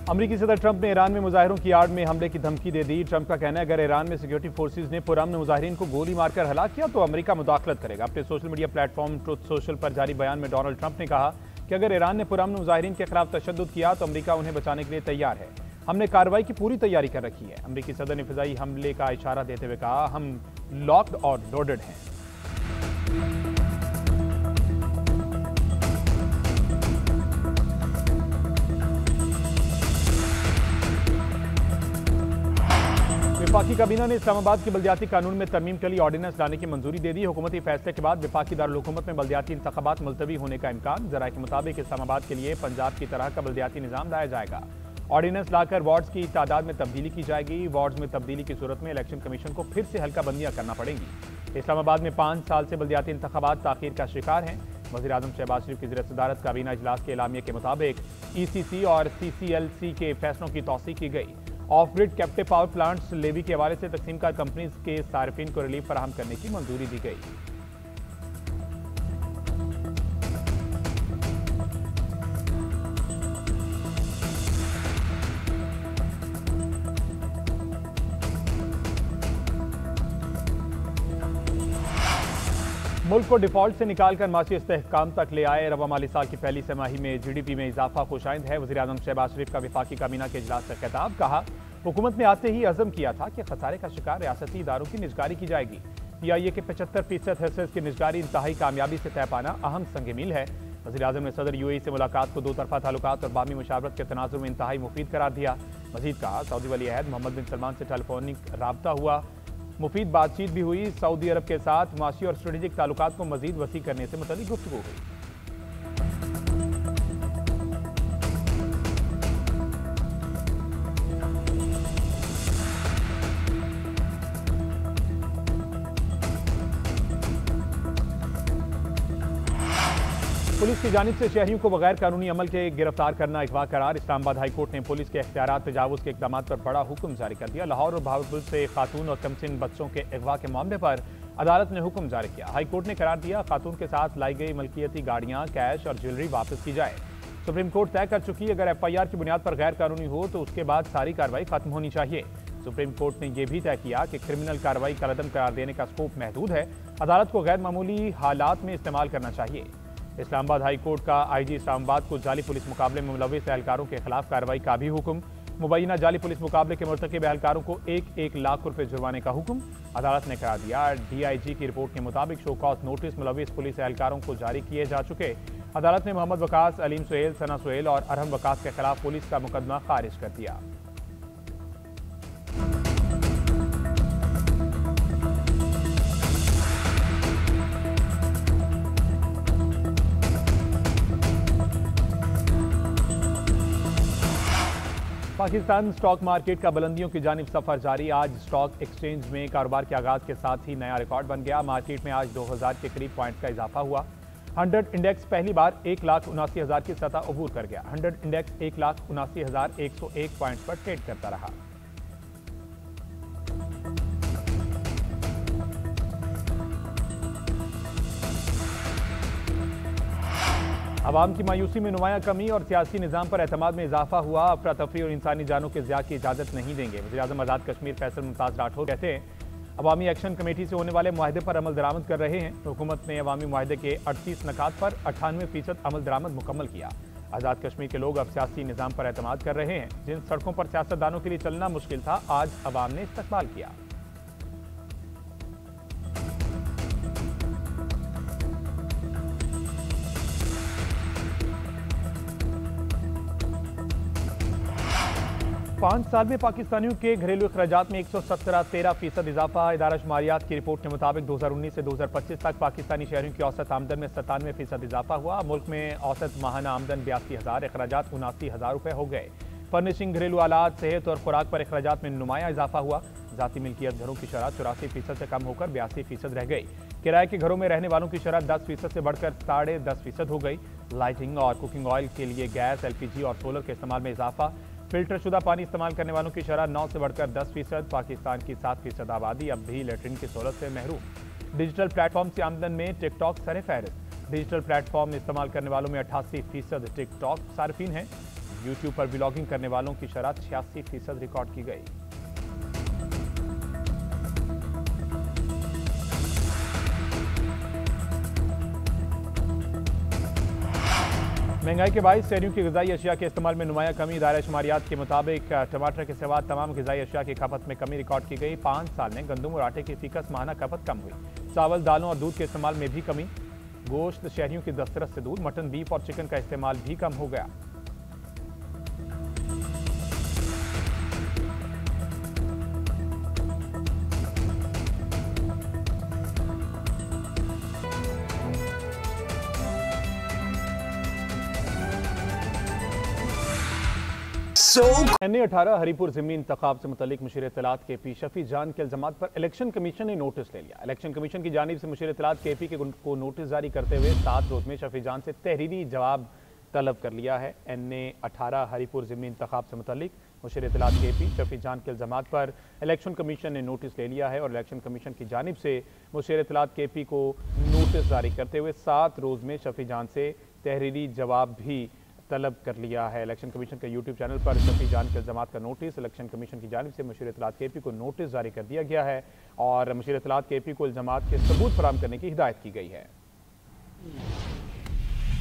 अमरीकी सदर ट्रंप ने ईरान में मुजाहिरों की आड़ में हमले की धमकी दे दी। ट्रंप का कहना है अगर ईरान में सिक्योरिटी फोर्सेज ने पुरअमन मुजाहिरीन को गोली मारकर हलाक किया तो अमेरिका मुदाखलत करेगा। अपने social media platform truth social पर जारी बयान में डोनाल्ड ट्रंप ने कहा कि अगर ईरान ने पुरअमन मुजाहिरीन के खिलाफ तशद्दुद किया तो अमेरिका उन्हें बचाने के लिए तैयार है। हमने कार्रवाई की पूरी तैयारी कर रखी है। अमरीकी सदर ने फिजाई हमले का इशारा देते हुए कहा, हम लॉक्ड और लोडेड हैं। वफाकी काबीना ने इस्लामाबाद के बल्दियाती कानून में तरमीम के लिए ऑर्डिनेंस लाने की मंजूरी दे दी। हुकूमती फैसले के बाद वफाकी दारुल-हुकूमत में बल्दियाती इंतखाबात मुलतवी होने का इम्कान। ज़राए के मुताबिक इस्लामाबाद के लिए पंजाब की तरह का बल्दियाती निज़ाम लाया जाएगा। ऑर्डिनेंस लाकर वार्ड्स की तादाद में तब्दीली की जाएगी। वार्ड्स में तब्दीली की सूरत में इलेक्शन कमीशन को फिर से हल्का बंदियां करना पड़ेंगी। इस्लामाबाद में 5 साल से बल्दियाती इंतखाबात ताखीर का शिकार हैं। वज़ीर आज़म शहबाज शरीफ की ज़िर-ए-सदारत काबीना इजलास के एलामिया के मुताबिक ECC और CCLC के फैसलों की तौसीक़ की गई। Off grid captive power plants levy के हवाले से तकसीम कार कंपनीज के सार्फिन को रिलीफ फराहम करने की मंजूरी दी गई। मुल्क को डिफॉल्ट से निकालकर माशी इस्तेहकाम तक ले आए। रवा माली साल की पहली तिमाही में GDP में इजाफा खुशाइंद है। वज़ीर आज़म शहबाज शरीफ का वफाकी काबीना के इजलास से खिताब। कहा, हुकूमत ने आते ही अज़म किया था कि खसारे का शिकार रियासती इदारों की निजगारी की जाएगी। PIA के 75% हिस्से की निजगारी इंतहाई कामयाबी से तय पाना अहम संग मील है। वज़ीर आज़म ने सदर UAE से मुलाकात को 2 तरफ़ा ताल्लुकात और बामी मुशावरत के तनाजुर में इंतहाई मुफीद करार दिया। मज़ीद कहा, सऊदी वली अहद मोहम्मद बिन सलमान से टेलीफोनिक राब्ता हुआ। मुफीद बातचीत भी हुई। सऊदी अरब के साथ माशी और स्ट्रेटेजिक ताल्लुकात को मजीद वसी करने से मुतल्लिक़ गुफ्तगू हुई। पुलिस की जानिब से शहरियों को बगैर कानूनी अमल के गिरफ्तार करना अगवा करार। इस्लामाबाद हाई कोर्ट ने पुलिस के इख्तियारात तजावुज़ के इक़दामात पर बड़ा हुक्म जारी कर दिया। लाहौर और भावलपुर से खातून और कमसिन बच्चों के अगवा के मामले पर अदालत ने हुक्म जारी किया। हाई कोर्ट ने करार दिया, खातून के साथ लाई गई मलकियती गाड़ियां, कैश और ज्वेलरी वापस की जाए। सुप्रीम कोर्ट तय कर चुकी, अगर FIR की बुनियाद पर गैर कानूनी हो तो उसके बाद सारी कार्रवाई खत्म होनी चाहिए। सुप्रीम कोर्ट ने यह भी तय किया कि क्रिमिनल कार्रवाई कलअदम करार देने का स्कोप महदूद है। अदालत को गैर मामूली हालात में इस्तेमाल करना चाहिए। इस्लामाबाद हाई कोर्ट का IG इस्लामाबाद को जाली पुलिस मुकाबले में मुलविस एहलकारों के खिलाफ कार्रवाई का भी हुक्म। मुबैना जाली पुलिस मुकाबले के मुर्तकिब एहलकारों को 1-1 लाख रुपए जुर्माने का हुक्म अदालत ने करार दिया। DIG की रिपोर्ट के मुताबिक शो कॉज नोटिस मुलविस पुलिस एहलकारों को जारी किए जा चुके। अदालत ने मोहम्मद वकास, अलीम सुहेल, सना सुहेल और अरहम वकास के खिलाफ पुलिस का मुकदमा खारिज कर दिया। पाकिस्तान स्टॉक मार्केट का बुलंदियों की जानिब सफर जारी। आज स्टॉक एक्सचेंज में कारोबार के आगाज के साथ ही नया रिकॉर्ड बन गया। मार्केट में आज 2000 के करीब पॉइंट का इजाफा हुआ। 100 इंडेक्स पहली बार 1,79,000 की सतह अबूर कर गया। 100 इंडेक्स 1,79,101 पॉइंट पर ट्रेड करता रहा। अवाम की मायूसी में नुमाया कमी और सियासी निज़ाम पर एतमाद में इजाफा हुआ। अफरा तफरी और इंसानी जानों के ज़िया की इजाज़त नहीं देंगे। वज़ीर आज़म आज़ाद कश्मीर फैसल मुमताज़ राठौर कहते हैं, अवामी एक्शन कमेटी से होने वाले मुआहदे पर अमल दरामद कर रहे हैं। हुकूमत ने अवामी मुआहदे के 38 नकात पर 98% अमल दरामद मुकम्मल किया। आज़ाद कश्मीर के लोग अब सियासी निज़ाम पर एतमाद कर रहे हैं। जिन सड़कों पर सियासतदानों के लिए चलना मुश्किल था, आज अवाम ने इस्तकबाल किया। 5 साल में पाकिस्तानियों के घरेलू अखराजात में 117-13% इजाफा। इदारा शुमारियात की रिपोर्ट के मुताबिक 2019 से 2025 तक पाकिस्तानी शहरियों की औसत आमदन में 97% इजाफा हुआ। मुल्क में औसत माहाना आमदन 82,000, अखराजात 79,000 रुपये हो गए। फर्निशिंग, घरेलू आलात, सेहत और खुराक पर अखराजात में नुमाया इजाफा हुआ। जाती मिल्कियत घरों की शरह 84% से कम होकर 82% रह गई। किराए के घरों में रहने वालों की शरह 10% से बढ़कर 10.5% हो गई। लाइटिंग और कुकिंग ऑयल के लिए गैस, LPG और सोलर के इस्तेमाल में इजाफा। फिल्टर शुदा पानी इस्तेमाल करने वालों की शरह 9 से बढ़कर 10%। पाकिस्तान की 7% आबादी अब भी लेटरिन की सहूलत से महरूम। डिजिटल प्लेटफॉर्म से आमदन में टिकटॉक सरे फहरिस्त। डिजिटल प्लेटफॉर्म इस्तेमाल करने वालों में 88% टिकटॉक सार्फिन हैं। यूट्यूब पर ब्लॉगिंग करने वालों की शरह 86% रिकॉर्ड की गई। महंगाई के बायस शहरियों की ग़िज़ाई अशिया के इस्तेमाल में नुमाया कमी। दायरा शुमारियात के मुताबिक टमाटर के सिवा तमाम ग़िज़ाई अशिया की खपत में कमी रिकॉर्ड की गई। 5 साल में गंदम और आटे की फीसद माहाना खपत कम हुई। चावल, दालों और दूध के इस्तेमाल में भी कमी। गोश्त शहरियों की दस्तरस से दूर। मटन, बीफ और चिकन का इस्तेमाल भी कम हो गया। NA-18 हरीपुर ज़िमनी इंतखाब से मुतल्लिक मुशीर इत्तलात KP शफी जान के इल्ज़ामात पर इलेक्शन कमीशन ने नोटिस ले लिया। इलेक्शन कमीशन की जानिब से मुशीर इत्तलात KP को नोटिस जारी करते हुए 7 रोज में शफी जान से तहरीरी जवाब तलब कर लिया है। NA-18 हरीपुर ज़िमनी इंतखाब से मुतल्लिक मुशीर इत्तलात KP शफी जान के इल्ज़ामात पर इलेक्शन कमीशन ने नोटिस ले लिया है और इलेक्शन कमीशन की जानिब से मुशीर इत्तलात KP को नोटिस जारी करते हुए 7 रोज में शफी जान से तहरीरी जवाब भी तलब कर लिया है। इलेक्शन कमीशन के यूट्यूब चैनल पर शफी जान के इल्ज़ामात का नोटिस इलेक्शन कमीशन की जानिब से मुशीर इत्तलात KP को नोटिस जारी कर दिया गया है और मुशीर इत्तलात KP को इल्ज़ामात के सबूत फराहम करने की हिदायत की गई है।